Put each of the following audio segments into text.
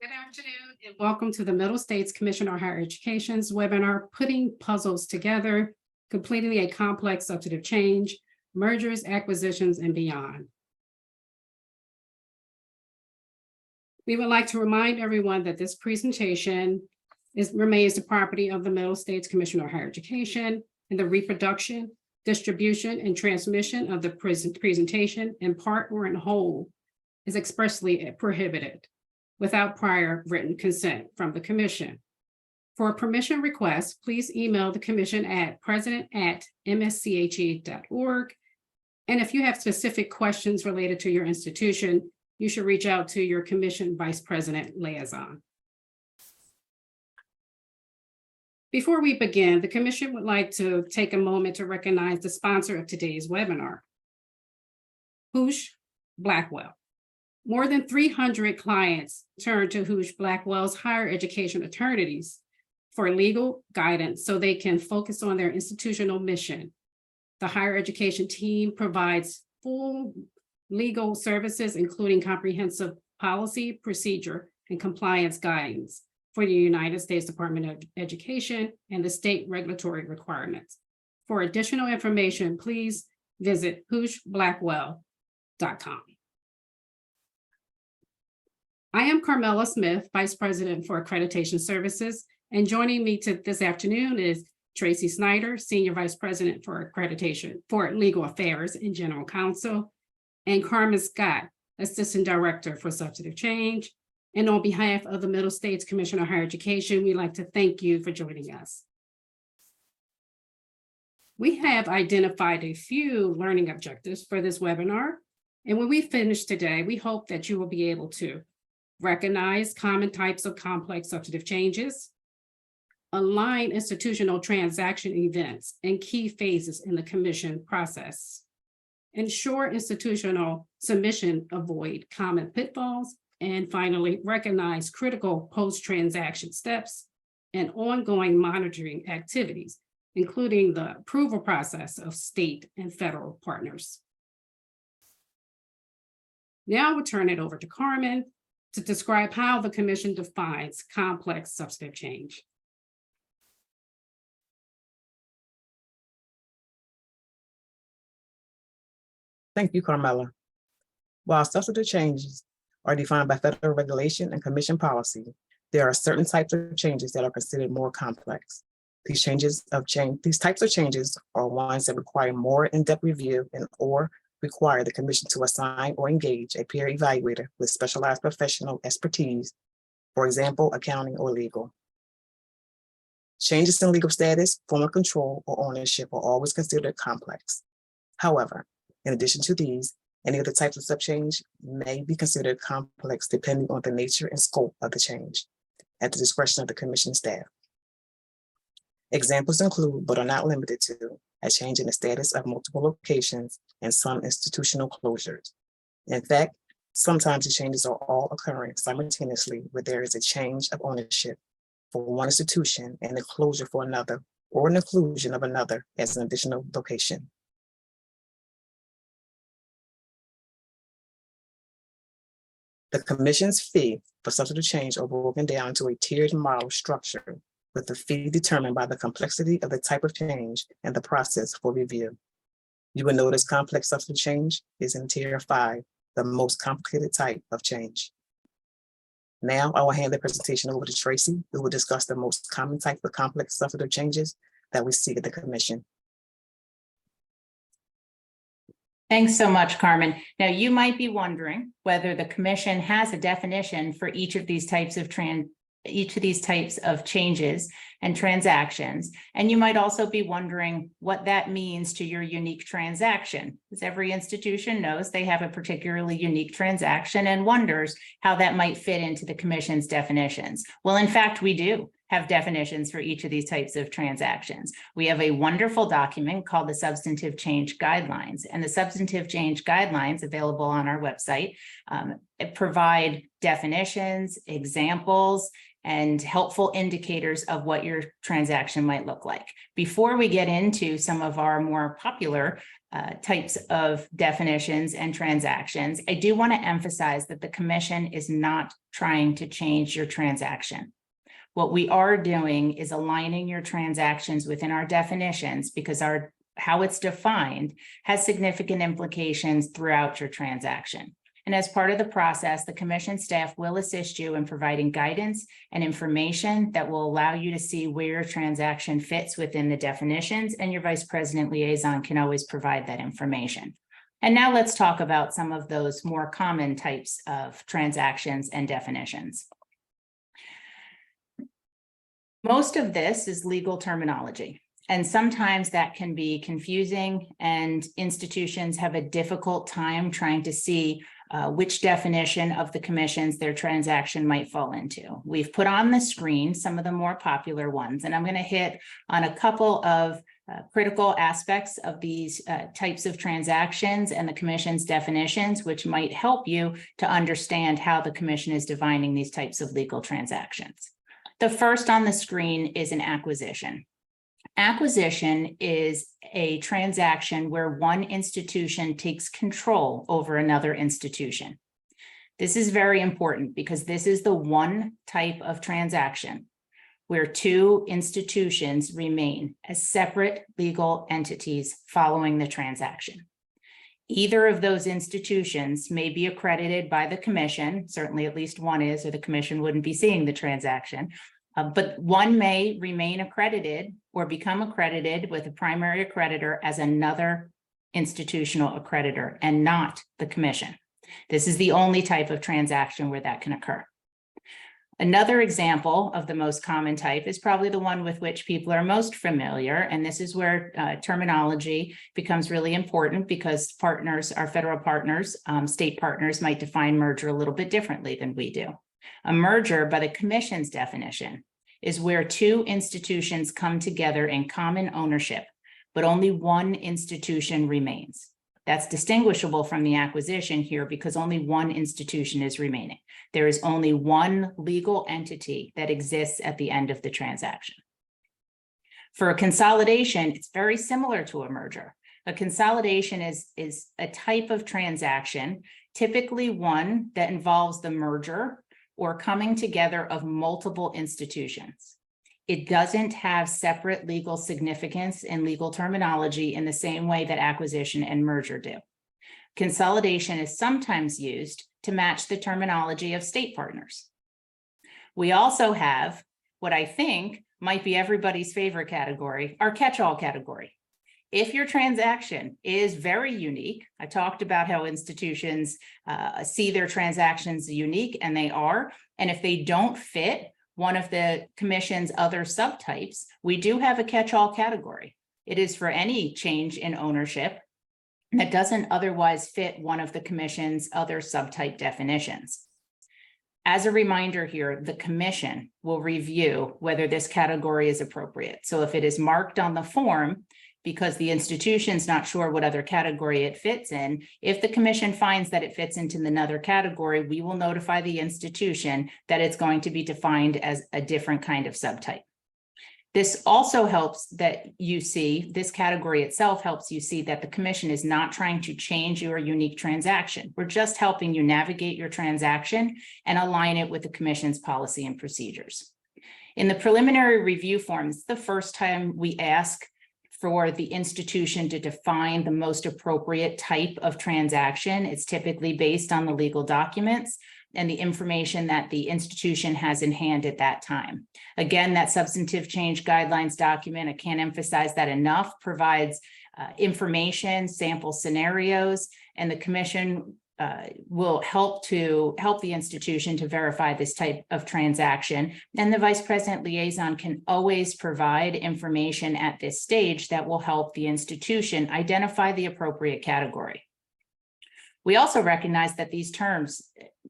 Good afternoon and welcome to the Middle States Commission on Higher Education's webinar, Putting Puzzles Together, Completing a Complex Substantive Change, Mergers, Acquisitions, and Beyond. We would like to remind everyone that this presentation remains the property of the Middle States Commission on Higher Education, and the reproduction, distribution, and transmission of the presentation in part or in whole is expressly prohibited without prior written consent from the Commission. For a permission request, please email the Commission at president@msche.org. And if you have specific questions related to your institution, you should reach out to your Commission Vice President Liaison. Before we begin, the Commission would like to take a moment to recognize the sponsor of today's webinar, Hoosh Blackwell. More than 300 clients turn to Hoosh Blackwell's higher education attorneys for legal guidance so they can focus on their institutional mission. The higher education team provides full legal services, including comprehensive policy, procedure, and compliance guidance for the United States Department of Education and the state regulatory requirements. For additional information, please visit hooshblackwell.com. I am Carmela Smith, Vice President for Accreditation Services, and joining me this afternoon is Tracy Snyder, Senior Vice President for Accreditation for Legal Affairs and General Counsel, and Carmen Scott, Assistant Director for Substantive Change. And on behalf of the Middle States Commission on Higher Education, we'd like to thank you for joining us. We have identified a few learning objectives for this webinar, and when we finish today, we hope that you will be able to recognize common types of complex substantive changes, align institutional transaction events and key phases in the commission process, ensure institutional submission avoid common pitfalls, and finally, recognize critical post-transaction steps and ongoing monitoring activities, including the approval process of state and federal partners. Now we'll turn it over to Carmen to describe how the Commission defines complex substantive change. Thank you, Carmela. While substantive changes are defined by federal regulation and commission policy, there are certain types of changes that are considered more complex. These types of changes are ones that require more in-depth review or require the commission to assign or engage a peer evaluator with specialized professional expertise, for example, accounting or legal. Changes in legal status, form of control, or ownership are always considered complex. However, in addition to these, any of the types of subchange may be considered complex depending on the nature and scope of the change at the discretion of the commission staff. Examples include, but are not limited to, a change in the status of multiple locations and some institutional closures. In fact, sometimes the changes are all occurring simultaneously where there is a change of ownership for one institution and a closure for another, or an inclusion of another as an additional location. The commission's fee for substantive change are broken down to a tiered model structure with the fee determined by the complexity of the type of change and the process for review. You will notice complex substantive change is in tier 5, the most complicated type of change. Now I will hand the presentation over to Tracy, who will discuss the most common type of complex substantive changes that we see at the commission. Thanks so much, Carmen. Now, you might be wondering whether the commission has a definition for each of these types of changes and transactions. And you might also be wondering what that means to your unique transaction, because every institution knows they have a particularly unique transaction and wonders how that might fit into the commission's definitions. Well, in fact, we do have definitions for each of these types of transactions. We have a wonderful document called the Substantive Change Guidelines, and the Substantive Change Guidelines, available on our website, provide definitions, examples, and helpful indicators of what your transaction might look like. Before we get into some of our more popular types of definitions and transactions, I do want to emphasize that the commission is not trying to change your transaction. What we are doing is aligning your transactions within our definitions because how it's defined has significant implications throughout your transaction. And as part of the process, the commission staff will assist you in providing guidance and information that will allow you to see where your transaction fits within the definitions, and your vice president liaison can always provide that information. And now let's talk about some of those more common types of transactions and definitions. Most of this is legal terminology, and sometimes that can be confusing, and institutions have a difficult time trying to see which definition of the commissions their transaction might fall into. We've put on the screen some of the more popular ones, and I'm going to hit on a couple of critical aspects of these types of transactions and the commission's definitions, which might help you to understand how the commission is defining these types of legal transactions. The first on the screen is an acquisition. Acquisition is a transaction where one institution takes control over another institution. This is very important because this is the one type of transaction where two institutions remain as separate legal entities following the transaction. Either of those institutions may be accredited by the commission, certainly at least one is, or the commission wouldn't be seeing the transaction. But one may remain accredited or become accredited with a primary accreditor as another institutional accreditor and not the commission. This is the only type of transaction where that can occur. Another example of the most common type is probably the one with which people are most familiar, and this is where terminology becomes really important because partners, our federal partners, state partners might define merger a little bit differently than we do. A merger, by the commission's definition, is where two institutions come together in common ownership, but only one institution remains. That's distinguishable from the acquisition here because only one institution is remaining. There is only one legal entity that exists at the end of the transaction. For a consolidation, it's very similar to a merger. A consolidation is a type of transaction, typically one that involves the merger or coming together of multiple institutions. It doesn't have separate legal significance in legal terminology in the same way that acquisition and merger do. Consolidation is sometimes used to match the terminology of state partners. We also have what I think might be everybody's favorite category, our catch-all category. If your transaction is very unique, I talked about how institutions see their transactions unique, and they are. And if they don't fit one of the commission's other subtypes, we do have a catch-all category. It is for any change in ownership that doesn't otherwise fit one of the commission's other subtype definitions. As a reminder here, the commission will review whether this category is appropriate. So if it is marked on the form, because the institution's not sure what other category it fits in, if the commission finds that it fits into another category, we will notify the institution that it's going to be defined as a different kind of subtype. This also helps that you see, this category itself helps you see that the commission is not trying to change your unique transaction. We're just helping you navigate your transaction and align it with the commission's policy and procedures. In the preliminary review forms, the first time we ask for the institution to define the most appropriate type of transaction. It's typically based on the legal documents and the information that the institution has in hand at that time. Again, that substantive change guidelines document, I can't emphasize that enough, provides information, sample scenarios, and the commission will help the institution to verify this type of transaction. And the vice president liaison can always provide information at this stage that will help the institution identify the appropriate category. We also recognize that these terms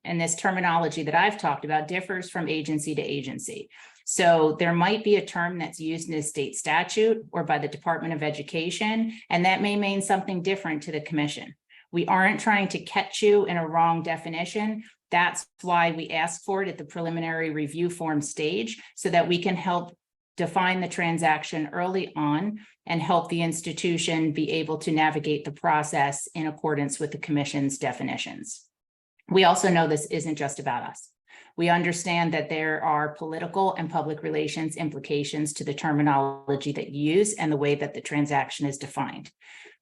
and this terminology that I've talked about differs from agency to agency. So there might be a term that's used in a state statute or by the Department of Education, and that may mean something different to the commission. We aren't trying to catch you in a wrong definition. That's why we ask for it at the preliminary review form stage, so that we can help define the transaction early on and help the institution be able to navigate the process in accordance with the commission's definitions. We also know this isn't just about us. We understand that there are political and public relations implications to the terminology that you use and the way that the transaction is defined.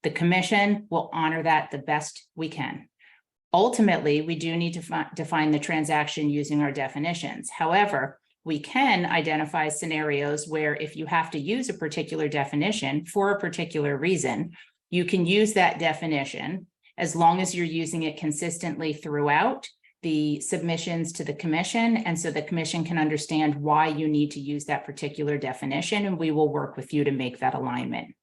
The commission will honor that the best we can. Ultimately, we do need to define the transaction using our definitions. However, we can identify scenarios where if you have to use a particular definition for a particular reason, you can use that definition as long as you're using it consistently throughout the submissions to the commission. And so the commission can understand why you need to use that particular definition, and we will work with you to make that alignment.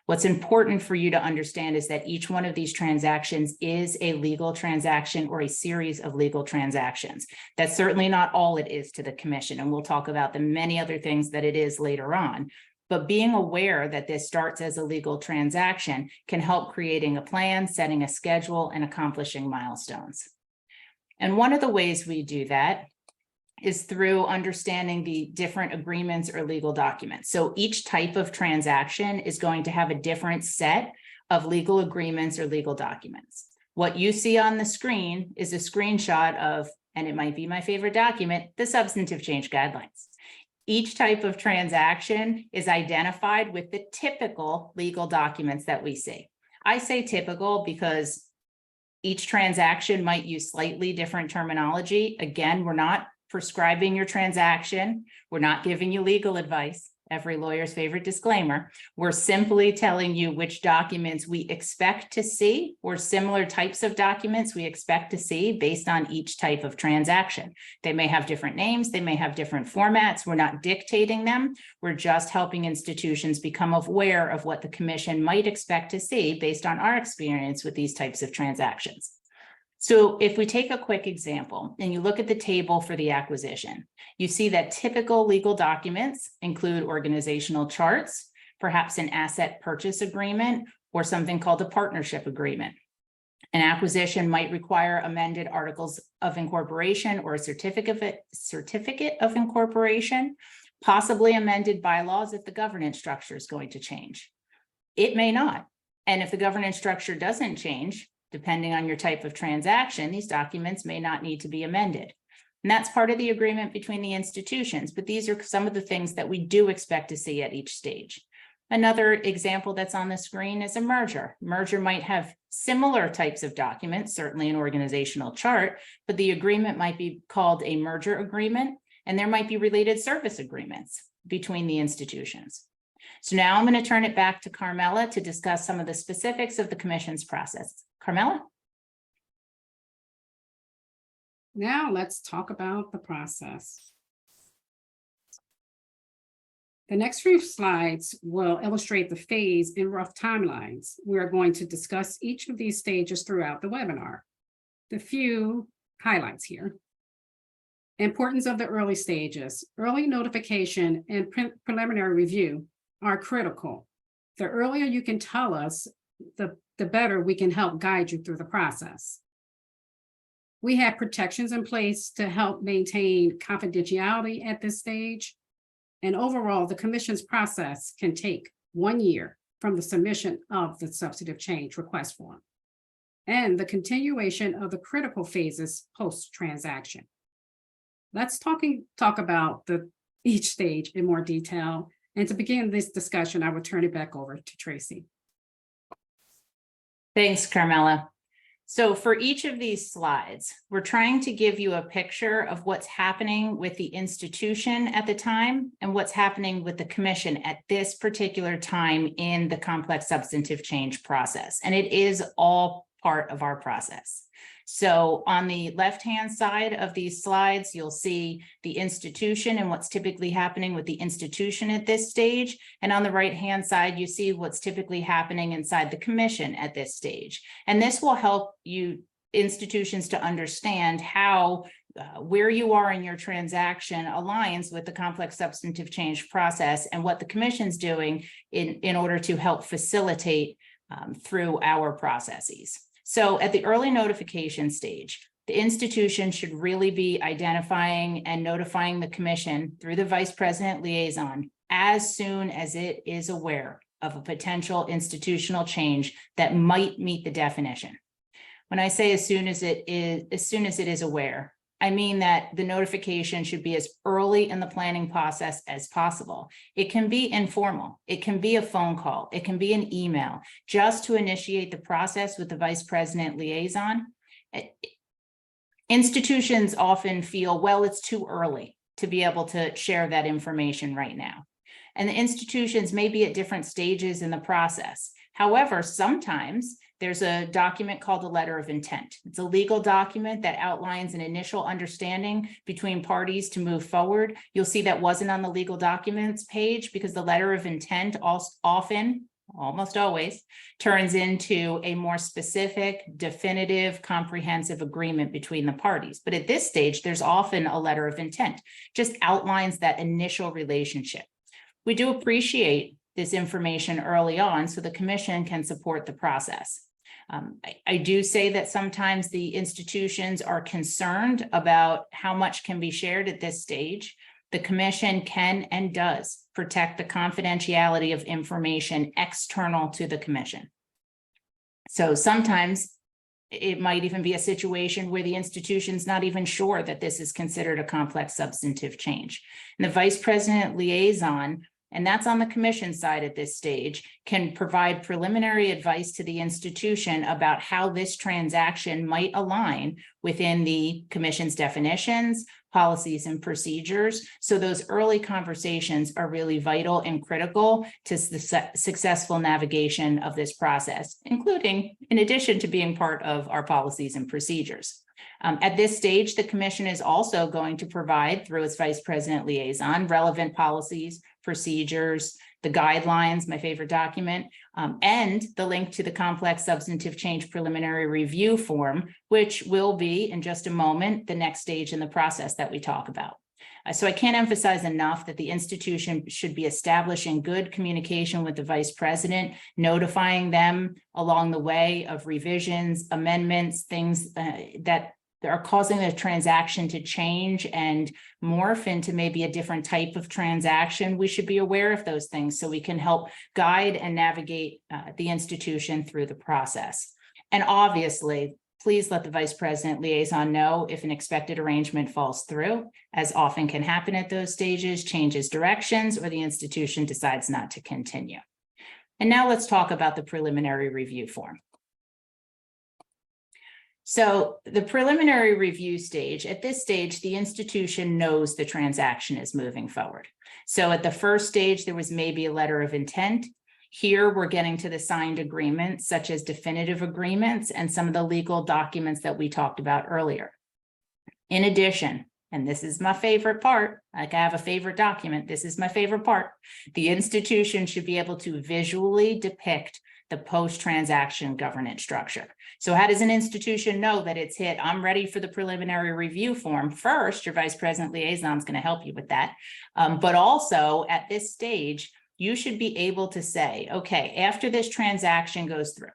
What's important for you to understand is that each one of these transactions is a legal transaction or a series of legal transactions. That's certainly not all it is to the commission, and we'll talk about the many other things that it is later on. But being aware that this starts as a legal transaction can help creating a plan, setting a schedule, and accomplishing milestones. And one of the ways we do that is through understanding the different agreements or legal documents. So each type of transaction is going to have a different set of legal agreements or legal documents. What you see on the screen is a screenshot of, and it might be my favorite document, the substantive change guidelines. Each type of transaction is identified with the typical legal documents that we see. I say typical because each transaction might use slightly different terminology. Again, we're not prescribing your transaction. We're not giving you legal advice. Every lawyer's favorite disclaimer. We're simply telling you which documents we expect to see or similar types of documents we expect to see based on each type of transaction. They may have different names. They may have different formats. We're not dictating them. We're just helping institutions become aware of what the commission might expect to see based on our experience with these types of transactions. So if we take a quick example and you look at the table for the acquisition, you see that typical legal documents include organizational charts, perhaps an asset purchase agreement, or something called a partnership agreement. An acquisition might require amended articles of incorporation or a certificate of incorporation, possibly amended bylaws if the governance structure is going to change. It may not. And if the governance structure doesn't change, depending on your type of transaction, these documents may not need to be amended. And that's part of the agreement between the institutions, but these are some of the things that we do expect to see at each stage. Another example that's on the screen is a merger. Merger might have similar types of documents, certainly an organizational chart, but the agreement might be called a merger agreement, and there might be related service agreements between the institutions. So now I'm going to turn it back to Carmela to discuss some of the specifics of the commission's process. Carmela? Now let's talk about the process. The next few slides will illustrate the phase in rough timelines. We are going to discuss each of these stages throughout the webinar. The few highlights here. Importance of the early stages. Early notification and preliminary review are critical. The earlier you can tell us, the better we can help guide you through the process. We have protections in place to help maintain confidentiality at this stage. And overall, the commission's process can take 1 year from the submission of the substantive change request form and the continuation of the critical phases post-transaction. Let's talk about each stage in more detail. And to begin this discussion, I will turn it back over to Tracy. Thanks, Carmela. So for each of these slides, we're trying to give you a picture of what's happening with the institution at the time and what's happening with the commission at this particular time in the complex substantive change process. And it is all part of our process. So on the left-hand side of these slides, you'll see the institution and what's typically happening with the institution at this stage. And on the right-hand side, you see what's typically happening inside the commission at this stage. And this will help you institutions to understand how where you are in your transaction aligns with the complex substantive change process and what the commission's doing in order to help facilitate through our processes. So at the early notification stage, the institution should really be identifying and notifying the commission through the vice president liaison as soon as it is aware of a potential institutional change that might meet the definition. When I say as soon as it is aware, I mean that the notification should be as early in the planning process as possible. It can be informal. It can be a phone call. It can be an email, just to initiate the process with the vice president liaison. Institutions often feel, well, it's too early to be able to share that information right now. And the institutions may be at different stages in the process. However, sometimes there's a document called a letter of intent. It's a legal document that outlines an initial understanding between parties to move forward. You'll see that wasn't on the legal documents page because the letter of intent often, almost always, turns into a more specific, definitive, comprehensive agreement between the parties. But at this stage, there's often a letter of intent, just outlines that initial relationship. We do appreciate this information early on so the commission can support the process. I do say that sometimes the institutions are concerned about how much can be shared at this stage. The commission can and does protect the confidentiality of information external to the commission. So sometimes it might even be a situation where the institution's not even sure that this is considered a complex substantive change. And the vice president liaison, and that's on the commission side at this stage, can provide preliminary advice to the institution about how this transaction might align within the commission's definitions, policies, and procedures. So those early conversations are really vital and critical to the successful navigation of this process, including, in addition to being part of our policies and procedures. At this stage, the commission is also going to provide, through its vice president liaison, relevant policies, procedures, the guidelines, my favorite document, and the link to the complex substantive change preliminary review form, which will be, in just a moment, the next stage in the process that we talk about. So I can't emphasize enough that the institution should be establishing good communication with the vice president, notifying them along the way of revisions, amendments, things that are causing the transaction to change and morph into maybe a different type of transaction. We should be aware of those things so we can help guide and navigate the institution through the process. And obviously, please let the vice president liaison know if an expected arrangement falls through, as often can happen at those stages, changes directions, or the institution decides not to continue. And now let's talk about the preliminary review form. So the preliminary review stage, at this stage, the institution knows the transaction is moving forward. So at the first stage, there was maybe a letter of intent. Here, we're getting to the signed agreements, such as definitive agreements and some of the legal documents that we talked about earlier. In addition, and this is my favorite part, like I have a favorite document, this is my favorite part, the institution should be able to visually depict the post-transaction governance structure. So how does an institution know that it's hit, I'm ready for the preliminary review form? First, your vice president liaison is going to help you with that. But also at this stage, you should be able to say, okay, after this transaction goes through,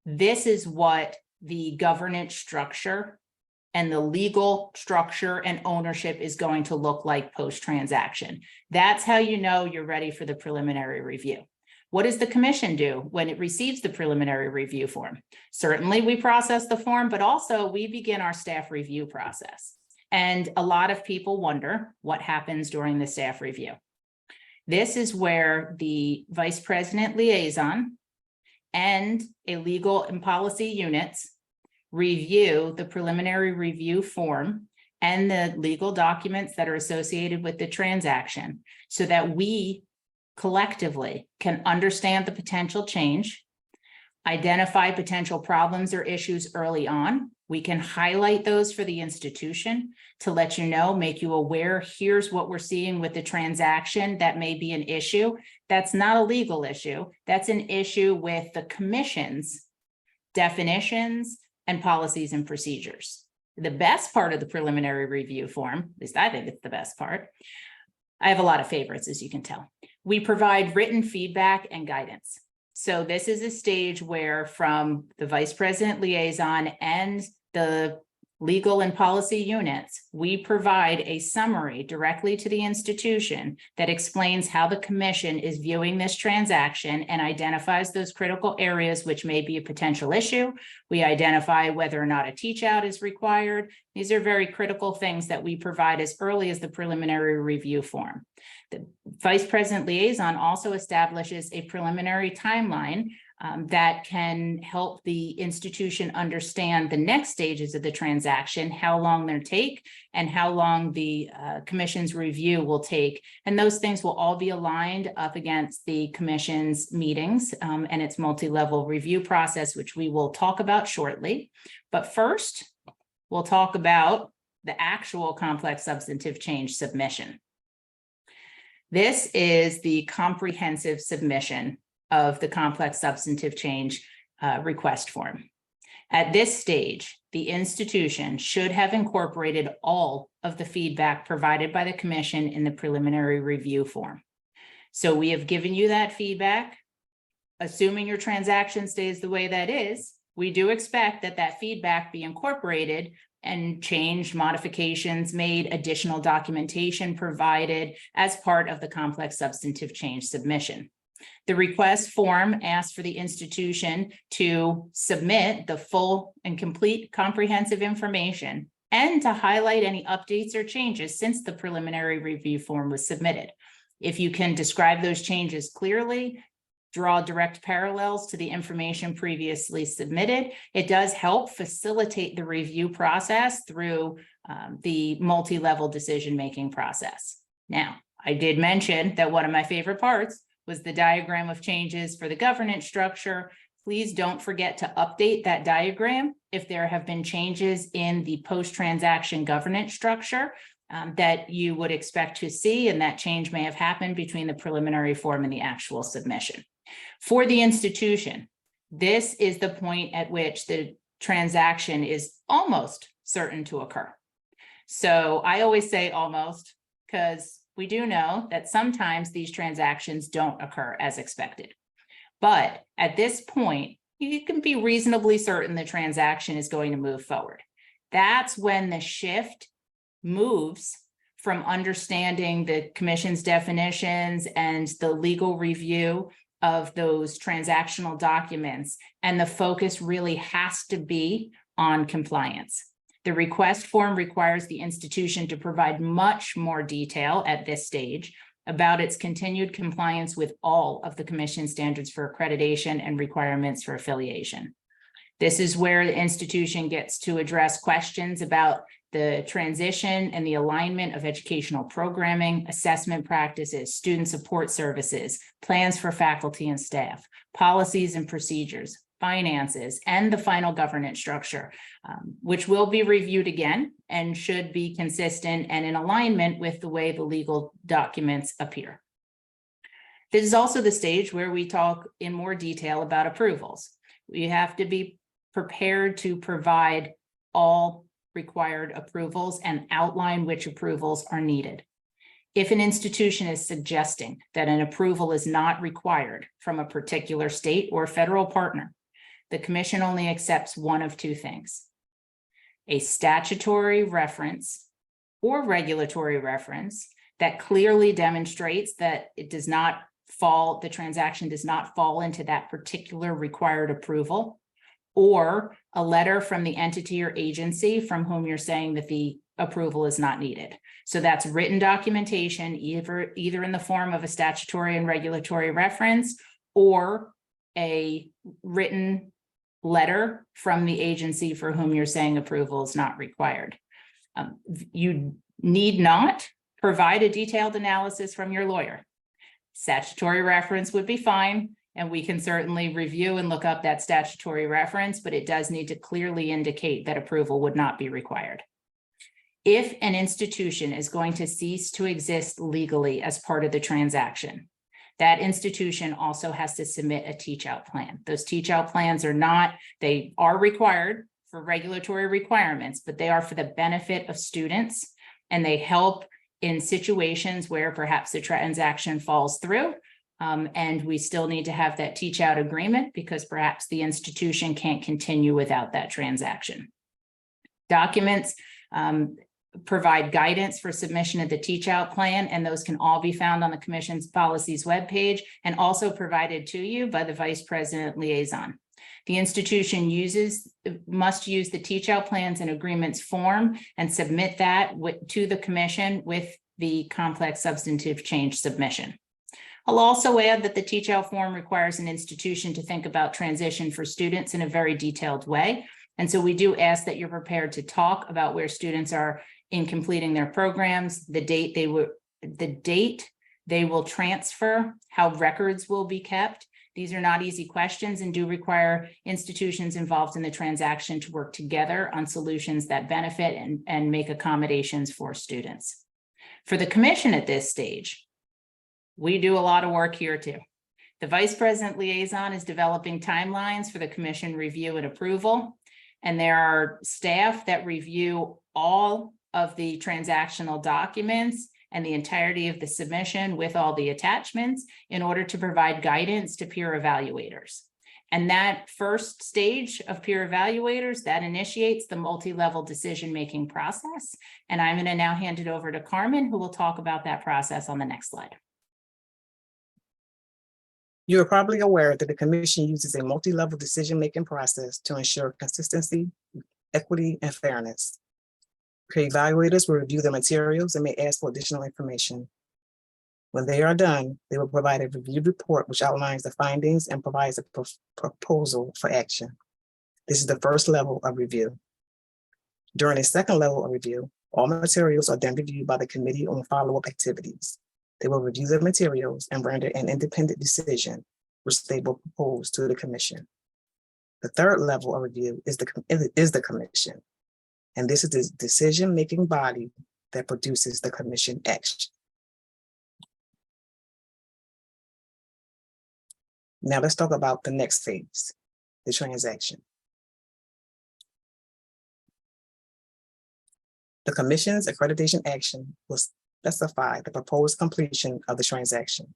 this is what the governance structure and the legal structure and ownership is going to look like post-transaction. That's how you know you're ready for the preliminary review. What does the commission do when it receives the preliminary review form? Certainly we process the form, but also we begin our staff review process. And a lot of people wonder what happens during the staff review. This is where the vice president liaison and a legal and policy units review the preliminary review form and the legal documents that are associated with the transaction so that we collectively can understand the potential change, identify potential problems or issues early on. We can highlight those for the institution to let you know, make you aware, here's what we're seeing with the transaction that may be an issue. That's not a legal issue. That's an issue with the commission's definitions and policies and procedures. The best part of the preliminary review form, at least I think it's the best part. I have a lot of favorites, as you can tell. We provide written feedback and guidance. So this is a stage where from the vice president liaison and the legal and policy units, we provide a summary directly to the institution that explains how the commission is viewing this transaction and identifies those critical areas which may be a potential issue. We identify whether or not a teach out is required. These are very critical things that we provide as early as the preliminary review form. The Vice President Liaison also establishes a preliminary timeline that can help the institution understand the next stages of the transaction, how long they'll take, and how long the commission's review will take. And those things will all be aligned up against the commission's meetings and its multi-level review process, which we will talk about shortly. But first, we'll talk about the actual complex substantive change submission. This is the comprehensive submission of the complex substantive change request form. At this stage, the institution should have incorporated all of the feedback provided by the commission in the preliminary review form. So we have given you that feedback. Assuming your transaction stays the way that is, we do expect that that feedback be incorporated and changed, modifications made, additional documentation provided as part of the complex substantive change submission. The request form asks for the institution to submit the full and complete comprehensive information and to highlight any updates or changes since the preliminary review form was submitted. If you can describe those changes clearly, draw direct parallels to the information previously submitted, it does help facilitate the review process through the multi-level decision-making process. Now, I did mention that one of my favorite parts was the diagram of changes for the governance structure. Please don't forget to update that diagram if there have been changes in the post-transaction governance structure that you would expect to see, and that change may have happened between the preliminary form and the actual submission. For the institution, this is the point at which the transaction is almost certain to occur. So I always say almost, because we do know that sometimes these transactions don't occur as expected. But at this point, you can be reasonably certain the transaction is going to move forward. That's when the shift moves from understanding the commission's definitions and the legal review of those transactional documents, and the focus really has to be on compliance. The request form requires the institution to provide much more detail at this stage about its continued compliance with all of the commission standards for accreditation and requirements for affiliation. This is where the institution gets to address questions about the transition and the alignment of educational programming, assessment practices, student support services, plans for faculty and staff, policies and procedures, finances, and the final governance structure, which will be reviewed again and should be consistent and in alignment with the way the legal documents appear. This is also the stage where we talk in more detail about approvals. We have to be prepared to provide all required approvals and outline which approvals are needed. If an institution is suggesting that an approval is not required from a particular state or federal partner, the commission only accepts one of two things: a statutory reference or regulatory reference that clearly demonstrates that it does not fall, the transaction does not fall into that particular required approval, or a letter from the entity or agency from whom you're saying that the approval is not needed. So that's written documentation, either in the form of a statutory and regulatory reference or a written letter from the agency for whom you're saying approval is not required. You need not provide a detailed analysis from your lawyer. Statutory reference would be fine, and we can certainly review and look up that statutory reference, but it does need to clearly indicate that approval would not be required. If an institution is going to cease to exist legally as part of the transaction, that institution also has to submit a teach-out plan. Those teach-out plans they are required for regulatory requirements, but they are for the benefit of students, and they help in situations where perhaps the transaction falls through, and we still need to have that teach-out agreement because perhaps the institution can't continue without that transaction. Documents provide guidance for submission of the teach out plan, and those can all be found on the commission's policies webpage and also provided to you by the vice president liaison. The institution must use the teach out plans and agreements form and submit that to the commission with the complex substantive change submission. I'll also add that the teach out form requires an institution to think about transition for students in a very detailed way. And so we do ask that you're prepared to talk about where students are in completing their programs, the date they will transfer, how records will be kept. These are not easy questions and do require institutions involved in the transaction to work together on solutions that benefit and make accommodations for students. For the commission at this stage, we do a lot of work here too. The vice president liaison is developing timelines for the commission review and approval. And there are staff that review all of the transactional documents and the entirety of the submission with all the attachments in order to provide guidance to peer evaluators. And that first stage of peer evaluators, that initiates the multi-level decision-making process. And I'm going to now hand it over to Carmen, who will talk about that process on the next slide. You are probably aware that the commission uses a multi-level decision-making process to ensure consistency, equity, and fairness. Peer evaluators will review the materials and may ask for additional information. When they are done, they will provide a reviewed report which outlines the findings and provides a proposal for action. This is the first level of review. During a second level of review, all materials are then reviewed by the committee on follow-up activities. They will review the materials and render an independent decision, which they will propose to the commission. The third level of review is the commission, and this is the decision-making body that produces the commission action. Now let's talk about the next phase, the transaction. The commission's accreditation action will specify the proposed completion of the transaction.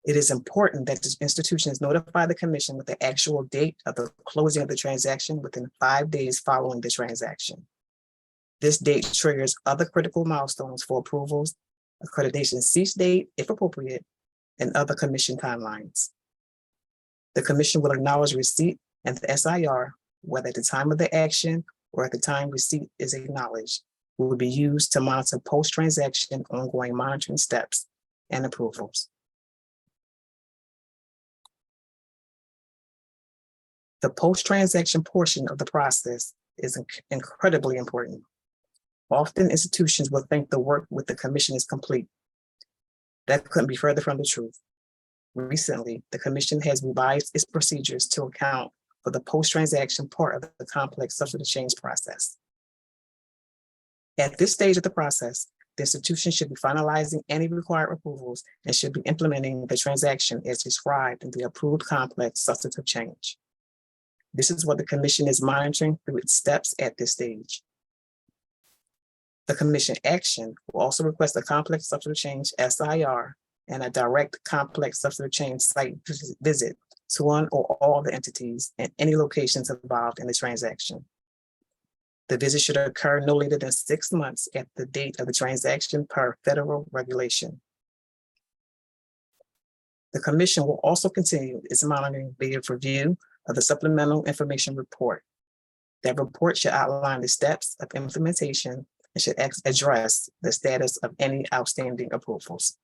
It is important that the institutions notify the commission with the actual date of the closing of the transaction within 5 days following the transaction. This date triggers other critical milestones for approvals, accreditation cease date, if appropriate, and other commission timelines. The commission will acknowledge receipt and the SIR, whether at the time of the action or at the time receipt is acknowledged, will be used to monitor post-transaction ongoing monitoring steps and approvals. The post-transaction portion of the process is incredibly important. Often institutions will think the work with the commission is complete. That couldn't be further from the truth. Recently, the commission has revised its procedures to account for the post-transaction part of the complex substantive change process. At this stage of the process, the institution should be finalizing any required approvals and should be implementing the transaction as described in the approved complex substantive change. This is what the commission is monitoring through its steps at this stage. The commission action will also request a complex substantive change SIR and a direct complex substantive change site visit to one or all the entities and any locations involved in the transaction. The visit should occur no later than 6 months at the date of the transaction per federal regulation. The commission will also continue its monitoring via review of the supplemental information report. That report should outline the steps of implementation and should address the status of any outstanding approvals.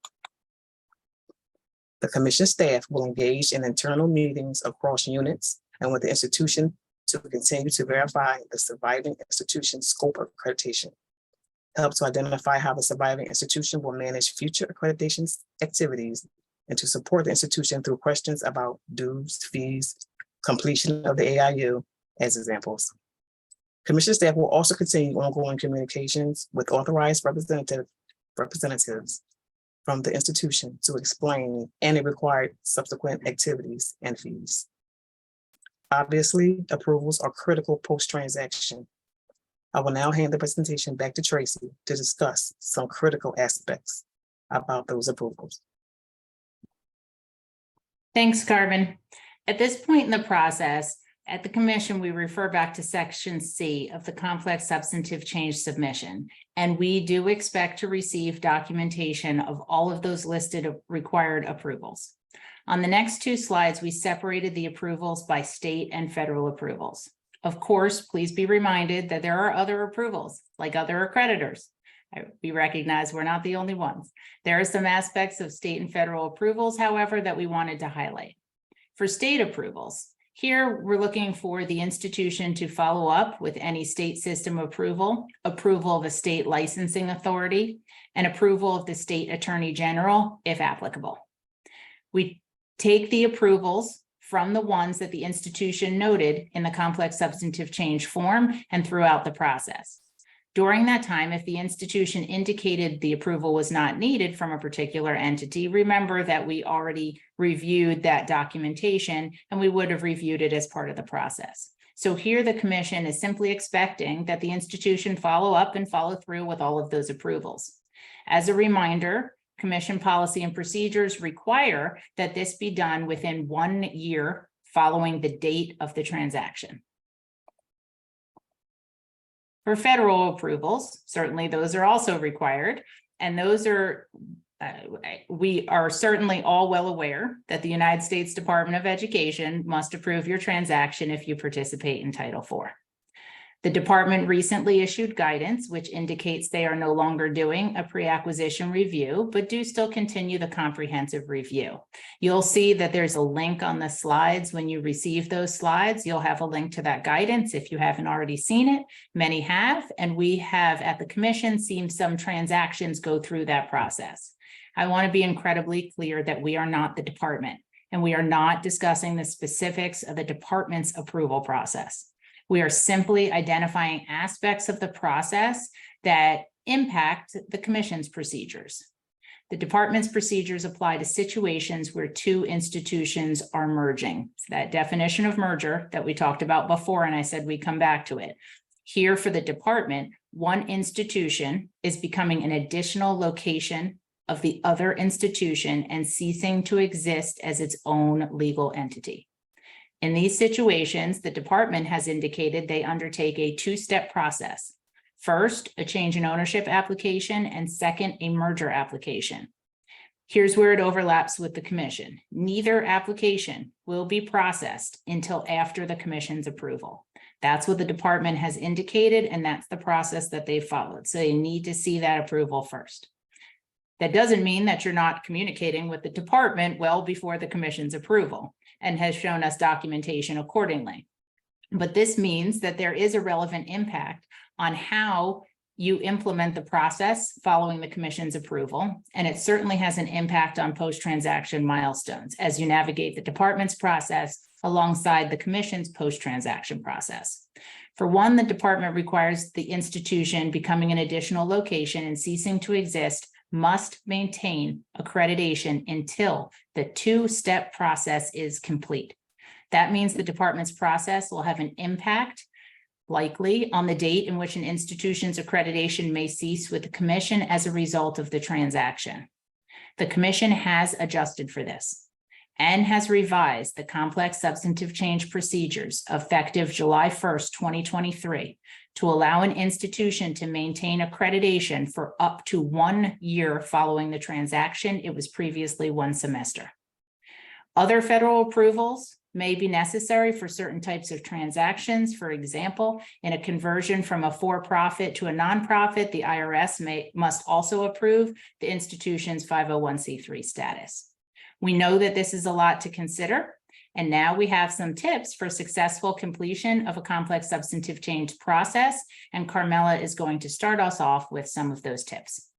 The commission staff will engage in internal meetings across units and with the institution to continue to verify the surviving institution's scope of accreditation, help to identify how the surviving institution will manage future accreditation activities, and to support the institution through questions about dues, fees, completion of the AIU as examples. Commission staff will also continue ongoing communications with authorized representatives from the institution to explain any required subsequent activities and fees. Obviously, approvals are critical post-transaction. I will now hand the presentation back to Tracy to discuss some critical aspects about those approvals. Thanks, Carmen. At this point in the process, At the commission, we refer back to section C of the complex substantive change submission, and we do expect to receive documentation of all of those listed required approvals. On the next two slides, we separated the approvals by state and federal approvals. Of course, please be reminded that there are other approvals, like other accreditors. We recognize we're not the only ones. There are some aspects of state and federal approvals, however, that we wanted to highlight. For state approvals, here we're looking for the institution to follow up with any state system approval, approval of a state licensing authority, and approval of the state attorney general, if applicable. We take the approvals from the ones that the institution noted in the complex substantive change form and throughout the process. During that time, if the institution indicated the approval was not needed from a particular entity, remember that we already reviewed that documentation and we would have reviewed it as part of the process. So here the commission is simply expecting that the institution follow up and follow through with all of those approvals. As a reminder, commission policy and procedures require that this be done within 1 year following the date of the transaction. For federal approvals, certainly those are also required, and those are, we are certainly all well aware that the United States Department of Education must approve your transaction if you participate in Title IV. The department recently issued guidance, which indicates they are no longer doing a pre-acquisition review, but do still continue the comprehensive review. You'll see that there's a link on the slides. When you receive those slides, you'll have a link to that guidance if you haven't already seen it. Many have, and we have at the commission seen some transactions go through that process. I want to be incredibly clear that we are not the department, and we are not discussing the specifics of the department's approval process. We are simply identifying aspects of the process that impact the commission's procedures. The department's procedures apply to situations where two institutions are merging. It's that definition of merger that we talked about before, and I said we come back to it. Here for the department, one institution is becoming an additional location of the other institution and ceasing to exist as its own legal entity. In these situations, the department has indicated they undertake a two-step process. First, a change in ownership application, and second, a merger application. Here's where it overlaps with the commission. Neither application will be processed until after the commission's approval. That's what the department has indicated, and that's the process that they followed. So you need to see that approval first. That doesn't mean that you're not communicating with the department well before the commission's approval and has shown us documentation accordingly. But this means that there is a relevant impact on how you implement the process following the commission's approval. And it certainly has an impact on post-transaction milestones as you navigate the department's process alongside the commission's post-transaction process. For one, the department requires the institution becoming an additional location and ceasing to exist must maintain accreditation until the two-step process is complete. That means the department's process will have an impact, likely, on the date in which an institution's accreditation may cease with the commission as a result of the transaction. The commission has adjusted for this and has revised the complex substantive change procedures effective July 1st, 2023, to allow an institution to maintain accreditation for up to 1 year following the transaction. It was previously 1 semester. Other federal approvals may be necessary for certain types of transactions. For example, in a conversion from a for-profit to a nonprofit, the IRS must also approve the institution's 501c3 status. We know that this is a lot to consider, and now we have some tips for successful completion of a complex substantive change process, and Carmela is going to start us off with some of those tips.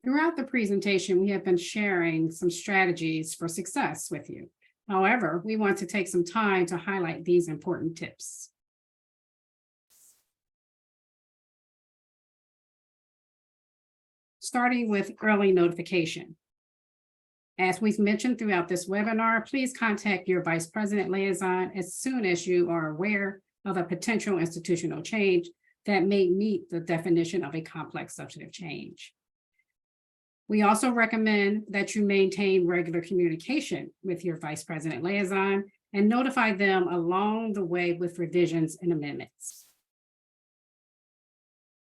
Throughout the presentation, we have been sharing some strategies for success with you. However, we want to take some time to highlight these important tips. Starting with early notification. As we've mentioned throughout this webinar, please contact your Vice President Liaison as soon as you are aware of a potential institutional change that may meet the definition of a complex substantive change. We also recommend that you maintain regular communication with your vice president liaison and notify them along the way with revisions and amendments.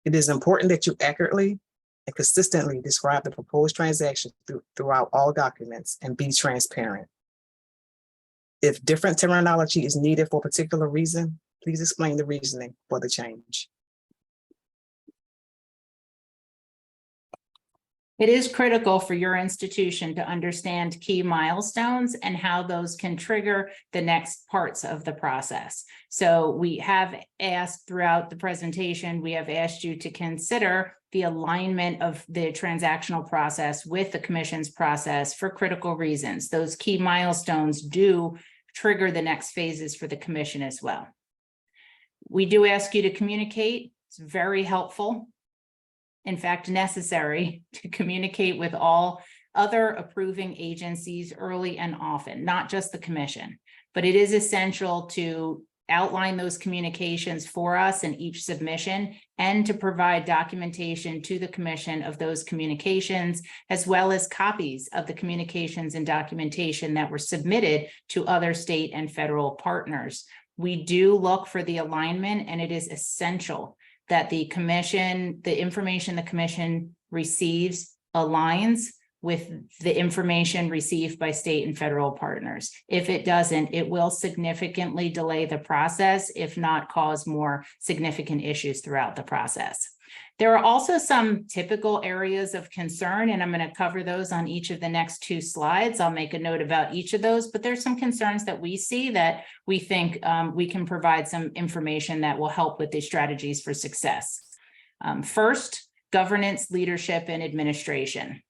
It is important that you accurately and consistently describe the proposed transaction throughout all documents and be transparent. If different terminology is needed for a particular reason, please explain the reasoning for the change. It is critical for your institution to understand key milestones and how those can trigger the next parts of the process. So we have asked throughout the presentation, we have asked you to consider the alignment of the transactional process with the commission's process for critical reasons. Those key milestones do trigger the next phases for the commission as well. We do ask you to communicate. It's very helpful. In fact, necessary to communicate with all other approving agencies early and often, not just the commission, but it is essential to outline those communications for us in each submission and to provide documentation to the commission of those communications, as well as copies of the communications and documentation that were submitted to other state and federal partners. We do look for the alignment, and it is essential that the commission, the information the commission receives aligns with the information received by state and federal partners. If it doesn't, it will significantly delay the process, if not cause more significant issues throughout the process. There are also some typical areas of concern, and I'm going to cover those on each of the next two slides. I'll make a note about each of those, but there's some concerns that we see that we think we can provide some information that will help with the strategies for success. First, governance, leadership, and administration.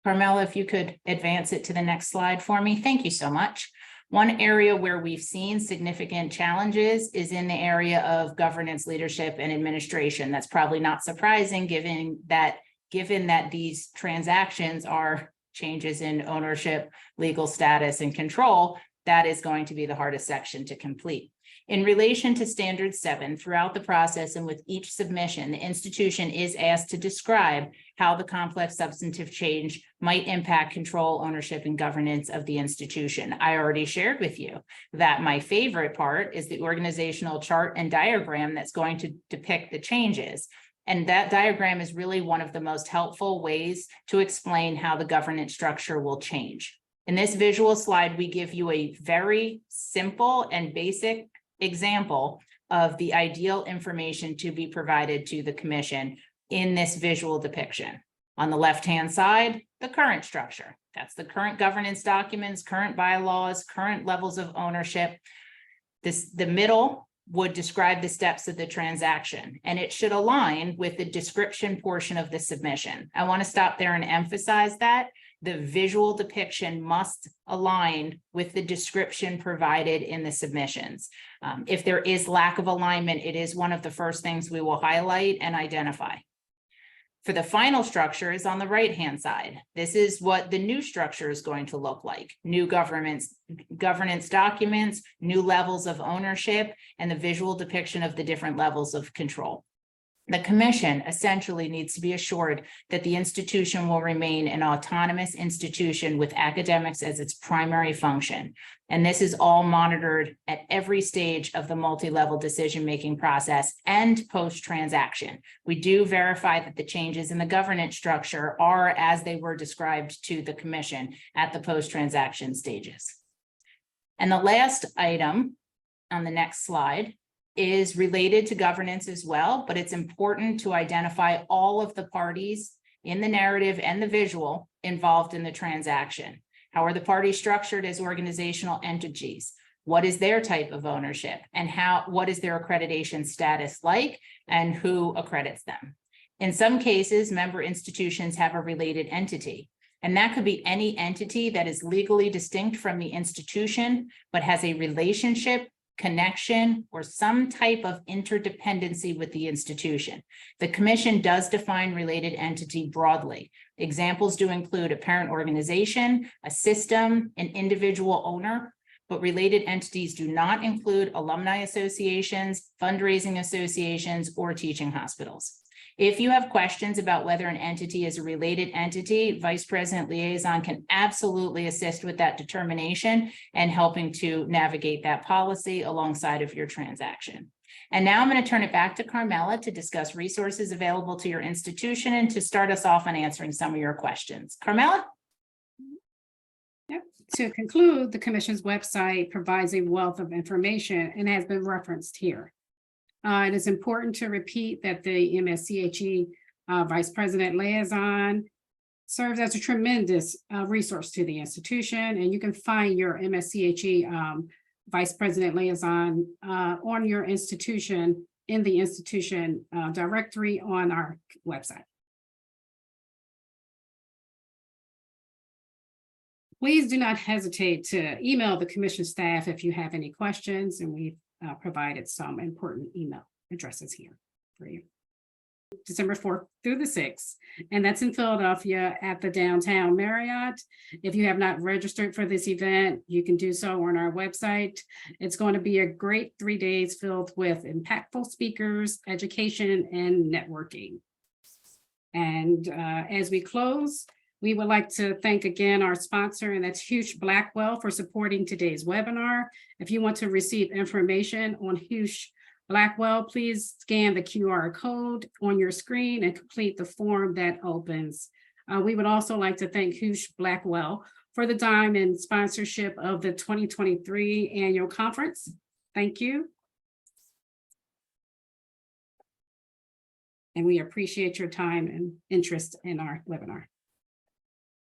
Carmela, if you could advance it to the next slide for me. Thank you so much. One area where we've seen significant challenges is in the area of governance, leadership, and administration. That's probably not surprising given that these transactions are changes in ownership, legal status, and control. That is going to be the hardest section to complete. In relation to Standard 7, throughout the process and with each submission, the institution is asked to describe how the complex substantive change might impact control, ownership, and governance of the institution. I already shared with you that my favorite part is the organizational chart and diagram that's going to depict the changes. And that diagram is really one of the most helpful ways to explain how the governance structure will change. In this visual slide, we give you a very simple and basic example of the ideal information to be provided to the commission in this visual depiction. On the left-hand side, the current structure. That's the current governance documents, current bylaws, current levels of ownership. The middle would describe the steps of the transaction, and it should align with the description portion of the submission. I want to stop there and emphasize that the visual depiction must align with the description provided in the submissions. If there is lack of alignment, it is one of the first things we will highlight and identify. For the final structure is on the right-hand side. This is what the new structure is going to look like. New governance documents, new levels of ownership, and the visual depiction of the different levels of control. The commission essentially needs to be assured that the institution will remain an autonomous institution with academics as its primary function. And this is all monitored at every stage of the multi-level decision-making process and post-transaction. We do verify that the changes in the governance structure are as they were described to the commission at the post-transaction stages. And the last item on the next slide is related to governance as well, but it's important to identify all of the parties in the narrative and the visual involved in the transaction. How are the parties structured as organizational entities? What is their type of ownership? And what is their accreditation status like, and who accredits them? In some cases, member institutions have a related entity, and that could be any entity that is legally distinct from the institution, but has a relationship, connection, or some type of interdependency with the institution. The commission does define related entity broadly. Examples do include a parent organization, a system, an individual owner, but related entities do not include alumni associations, fundraising associations, or teaching hospitals. If you have questions about whether an entity is a related entity, Vice President Liaison can absolutely assist with that determination and helping to navigate that policy alongside of your transaction. And now I'm going to turn it back to Carmela to discuss resources available to your institution and to start us off on answering some of your questions. Carmela? To conclude, the Commission's website provides a wealth of information and has been referenced here. It is important to repeat that the MSCHE Vice President Liaison serves as a tremendous resource to the institution, and you can find your MSCHE Vice President Liaison on your institution in the institution directory on our website. Please do not hesitate to email the Commission staff if you have any questions, and we've provided some important email addresses here for you. December 4th through the 6th, and that's in Philadelphia at the Downtown Marriott. If you have not registered for this event, you can do so on our website. It's going to be a great 3 days filled with impactful speakers, education, and networking. And as we close, we would like to thank again our sponsor, and that's Husch Blackwell, for supporting today's webinar. If you want to receive information on Husch Blackwell, please scan the QR code on your screen and complete the form that opens. We would also like to thank Husch Blackwell for the time and sponsorship of the 2023 annual conference. Thank you. And we appreciate your time and interest in our webinar.